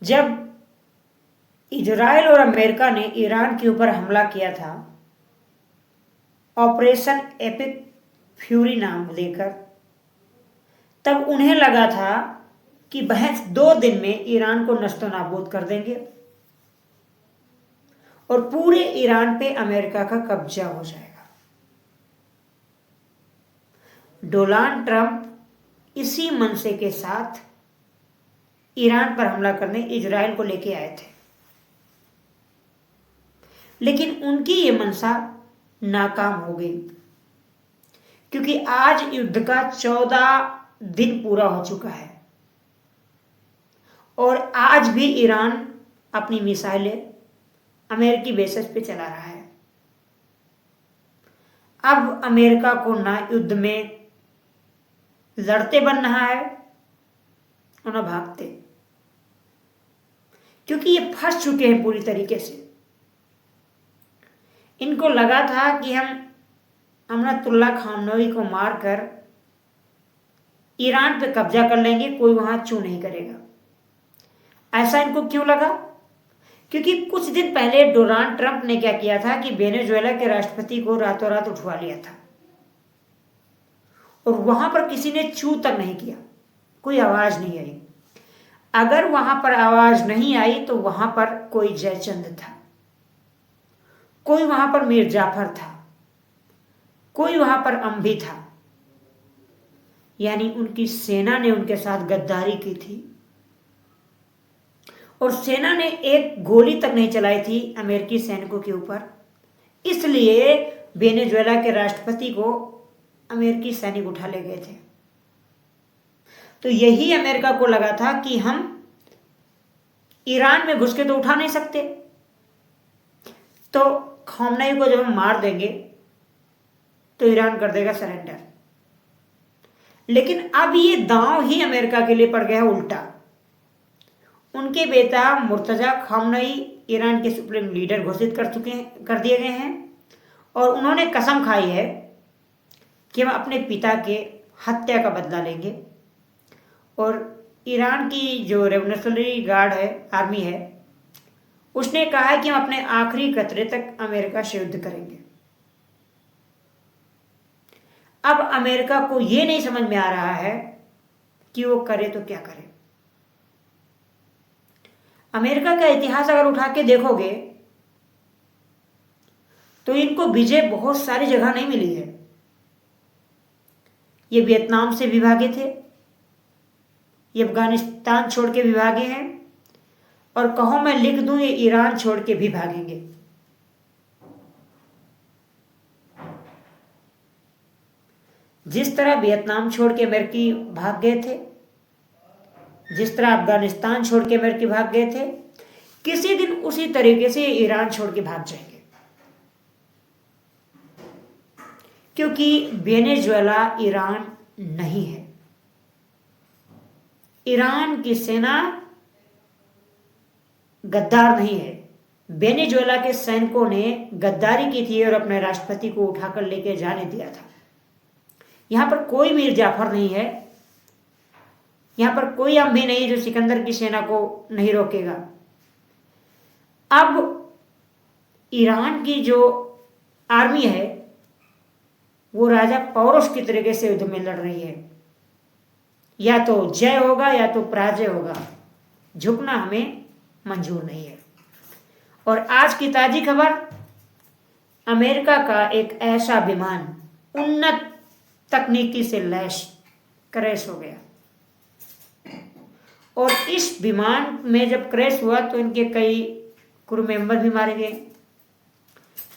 जब इजराइल और अमेरिका ने ईरान के ऊपर हमला किया था ऑपरेशन एपिक फ्यूरी नाम देकर, तब उन्हें लगा था कि महज 2 दिन में ईरान को नष्टो नाबूद कर देंगे और पूरे ईरान पे अमेरिका का कब्जा हो जाएगा। डोनाल्ड ट्रंप इसी मनसे के साथ ईरान पर हमला करने इजराइल को लेके आए थे, लेकिन उनकी ये मंशा नाकाम हो गई, क्योंकि आज युद्ध का 14 दिन पूरा हो चुका है और आज भी ईरान अपनी मिसाइलें अमेरिकी बेसिस पे चला रहा है। अब अमेरिका को ना युद्ध में लड़ते बनना है और ना भागते, क्योंकि ये फंस चुके हैं पूरी तरीके से। इनको लगा था कि हम अमरतुल्लाह खामनोई को मारकर ईरान पे कब्जा कर लेंगे, कोई वहां चू नहीं करेगा। ऐसा इनको क्यों लगा? क्योंकि कुछ दिन पहले डोनाल्ड ट्रंप ने क्या किया था कि वेनेजुएला के राष्ट्रपति को रातों रात उठवा लिया था और वहां पर किसी ने चू तक नहीं किया, कोई आवाज नहीं आई। अगर वहां पर आवाज नहीं आई तो वहां पर कोई जयचंद था, कोई वहां पर मीर जाफर था, कोई वहां पर अंबी था, यानी उनकी सेना ने उनके साथ गद्दारी की थी और सेना ने एक गोली तक नहीं चलाई थी अमेरिकी सैनिकों के ऊपर। इसलिए वेनेजुएला के राष्ट्रपति को अमेरिकी सैनिक उठा ले गए थे। तो यही अमेरिका को लगा था कि हम ईरान में घुस के तो उठा नहीं सकते, तो खामनेई को जब हम मार देंगे तो ईरान कर देगा सरेंडर। लेकिन अब ये दांव ही अमेरिका के लिए पड़ गया है उल्टा। उनके बेटा मुर्तजा खामनेई ईरान के सुप्रीम लीडर घोषित कर दिए गए हैं और उन्होंने कसम खाई है कि हम अपने पिता के हत्या का बदला लेंगे और ईरान की जो रेवोल्यूशनरी गार्ड है, आर्मी है, उसने कहा है कि हम अपने आखिरी कतरे तक अमेरिका से युद्ध करेंगे। अब अमेरिका को यह नहीं समझ में आ रहा है कि वो करे तो क्या करे। अमेरिका का इतिहास अगर उठा के देखोगे तो इनको विजय बहुत सारी जगह नहीं मिली है। ये वियतनाम से भी भागे थे, ये अफगानिस्तान छोड़ के भी भागे हैं और कहो मैं लिख दूं ये ईरान छोड़ के भी भागेंगे। जिस तरह वियतनाम छोड़ के अमेरिकी भाग गए थे, जिस तरह अफगानिस्तान छोड़ के अमेरिकी भाग गए थे, किसी दिन उसी तरीके से ईरान छोड़ के भाग जाएंगे, क्योंकि वेनेजुएला ईरान नहीं है। ईरान की सेना गद्दार नहीं है। वेनेजुएला के सैनिकों ने गद्दारी की थी और अपने राष्ट्रपति को उठाकर लेके जाने दिया था। यहां पर कोई मीर जाफर नहीं है, यहां पर कोई अम्बी नहीं है जो सिकंदर की सेना को नहीं रोकेगा। अब ईरान की जो आर्मी है वो राजा पौरुष की तरीके से युद्ध में लड़ रही है। या तो जय होगा या तो पराजय होगा, झुकना हमें मंजूर नहीं है। और आज की ताजी खबर, अमेरिका का एक ऐसा विमान उन्नत तकनीकी से लैस क्रैश हो गया और इस विमान में जब क्रैश हुआ तो इनके कई क्रू मेंबर भी मारे गए।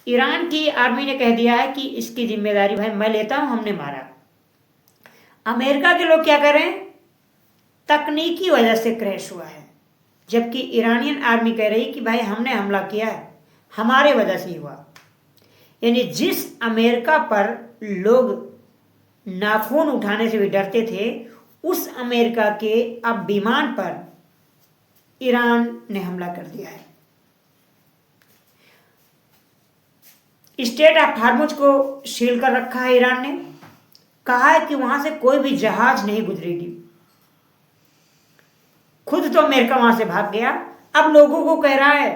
ईरान की आर्मी ने कह दिया है कि इसकी जिम्मेदारी भाई मैं लेता हूं, हमने मारा। अमेरिका के लोग क्या करें, तकनीकी वजह से क्रैश हुआ है, जबकि ईरानियन आर्मी कह रही कि भाई हमने हमला किया है, हमारे वजह से ही हुआ। यानी जिस अमेरिका पर लोग नाखून उठाने से भी डरते थे, उस अमेरिका के अब विमान पर ईरान ने हमला कर दिया है। स्टेट ऑफ हार्मुज को सील कर रखा है ईरान ने, कहा है कि वहां से कोई भी जहाज नहीं गुजरेगी, खुद तो अमेरिका वहां से भाग गया, अब लोगों को कह रहा है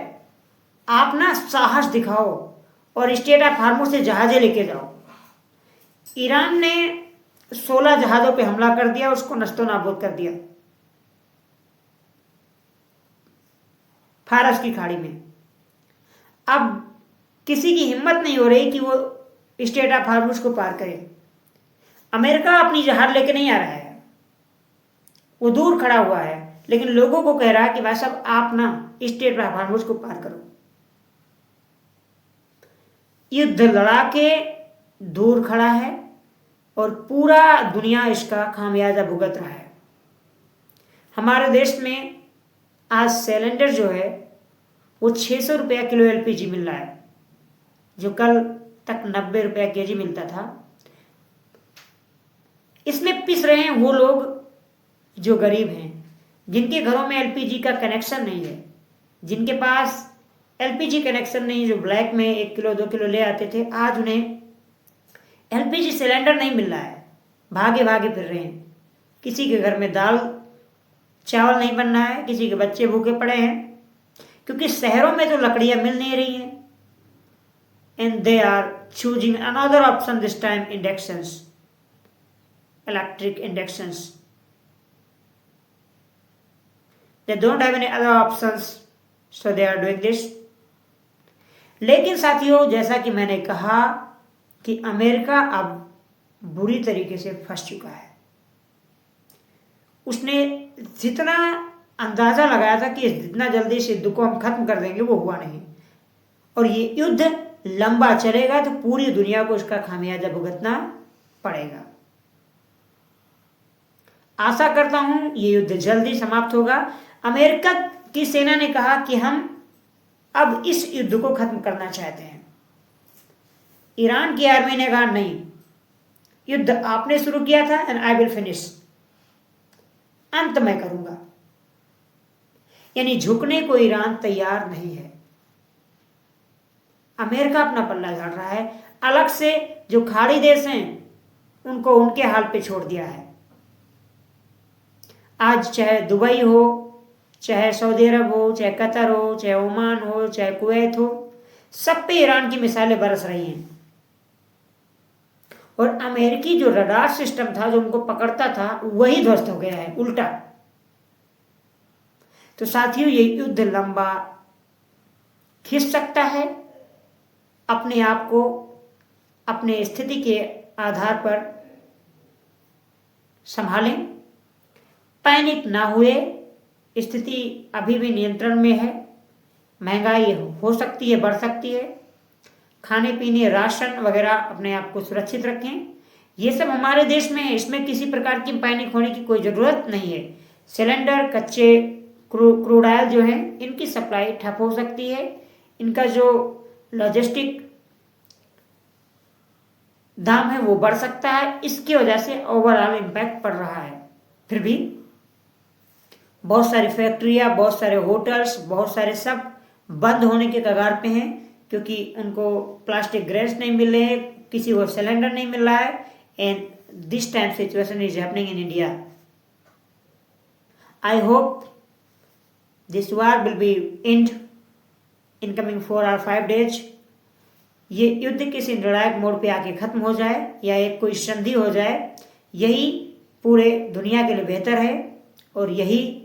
आप ना साहस दिखाओ और स्टेट ऑफ हार्मुज से जहाजें लेके जाओ। ईरान ने 16 जहाजों पे हमला कर दिया, उसको नस्तो नाबूद कर दिया फारस की खाड़ी में। अब किसी की हिम्मत नहीं हो रही कि वो स्टेट ऑफ हार्मुज को पार करे। अमेरिका अपनी जहाज लेके नहीं आ रहा है, वो दूर खड़ा हुआ है, लेकिन लोगों को कह रहा है कि भाई साहब आप ना स्टेट ऑफ हार्मुज को पार करो। युद्ध लड़ा के दूर खड़ा है और पूरा दुनिया इसका खामियाजा भुगत रहा है। हमारे देश में आज सिलेंडर जो है वो 600 रुपया किलो एलपीजी मिल रहा है, जो कल तक 90 रुपया केजी मिलता था। इसमें पिस रहे हैं वो लोग जो गरीब हैं, जिनके घरों में एलपीजी का कनेक्शन नहीं है, जिनके पास एलपीजी कनेक्शन नहीं, जो ब्लैक में 1 किलो 2 किलो ले आते थे, आज उन्हें एलपीजी सिलेंडर नहीं मिल रहा है, भागे भागे फिर रहे हैं। किसी के घर में दाल चावल नहीं बन रहा है, किसी के बच्चे भूखे पड़े हैं, क्योंकि शहरों में तो लकड़ियां मिल नहीं रही हैं। And they are choosing another option, this time inductions, electric inductions. They don't have any other options, so they are doing this. लेकिन साथियों, जैसा कि मैंने कहा कि अमेरिका अब बुरी तरीके से फंस चुका है। उसने जितना अंदाजा लगाया था कि जितना जल्दी इस युद्ध को हम खत्म कर देंगे, वो हुआ नहीं, और ये युद्ध लंबा चलेगा तो पूरी दुनिया को इसका खामियाजा भुगतना पड़ेगा। आशा करता हूं ये युद्ध जल्दी समाप्त होगा। अमेरिका की सेना ने कहा कि हम अब इस युद्ध को खत्म करना चाहते हैं। ईरान की आर्मी ने कहा नहीं, युद्ध आपने शुरू किया था एंड आई विल फिनिश, अंत मैं करूंगा। यानी झुकने को ईरान तैयार नहीं है। अमेरिका अपना पल्ला झाड़ रहा है, अलग से जो खाड़ी देश हैं उनको उनके हाल पे छोड़ दिया है। आज चाहे दुबई हो, चाहे सऊदी अरब हो, चाहे कतर हो, चाहे ओमान हो, चाहे कुवैत हो, सब पे ईरान की मिसाइलें बरस रही हैं। और अमेरिकी जो रडार सिस्टम था जो उनको पकड़ता था, वही ध्वस्त हो गया है उल्टा। तो साथियों, ये युद्ध लंबा खिंच सकता है। अपने आप को अपने स्थिति के आधार पर संभालें, पैनिक ना हुए। स्थिति अभी भी नियंत्रण में है। महंगाई हो सकती है, बढ़ सकती है। खाने पीने, राशन वगैरह अपने आप को सुरक्षित रखें। ये सब हमारे देश में है, इसमें किसी प्रकार की पैनिक होने की कोई ज़रूरत नहीं है। सिलेंडर, कच्चे क्रूड ऑयल जो है, इनकी सप्लाई ठप हो सकती है। इनका जो लॉजिस्टिक दाम है वो बढ़ सकता है। इसकी वजह से ओवरऑल इम्पैक्ट पड़ रहा है। फिर भी बहुत सारी फैक्ट्रियाँ, बहुत सारे होटल्स, बहुत सारे सब बंद होने के कगार पे हैं, क्योंकि उनको प्लास्टिक ग्रेस नहीं मिल रहे हैं, किसी को सिलेंडर नहीं मिल रहा है। And this time situation is happening in India. I hope this war will be and in coming 4 or 5 days। ये युद्ध किसी निर्णायक मोड़ पे आके खत्म हो जाए या एक कोई संधि हो जाए, यही पूरे दुनिया के लिए बेहतर है और यही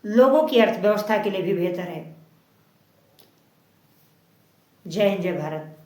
लोगों की अर्थव्यवस्था के लिए भी बेहतर है। जय हिंद, जय भारत।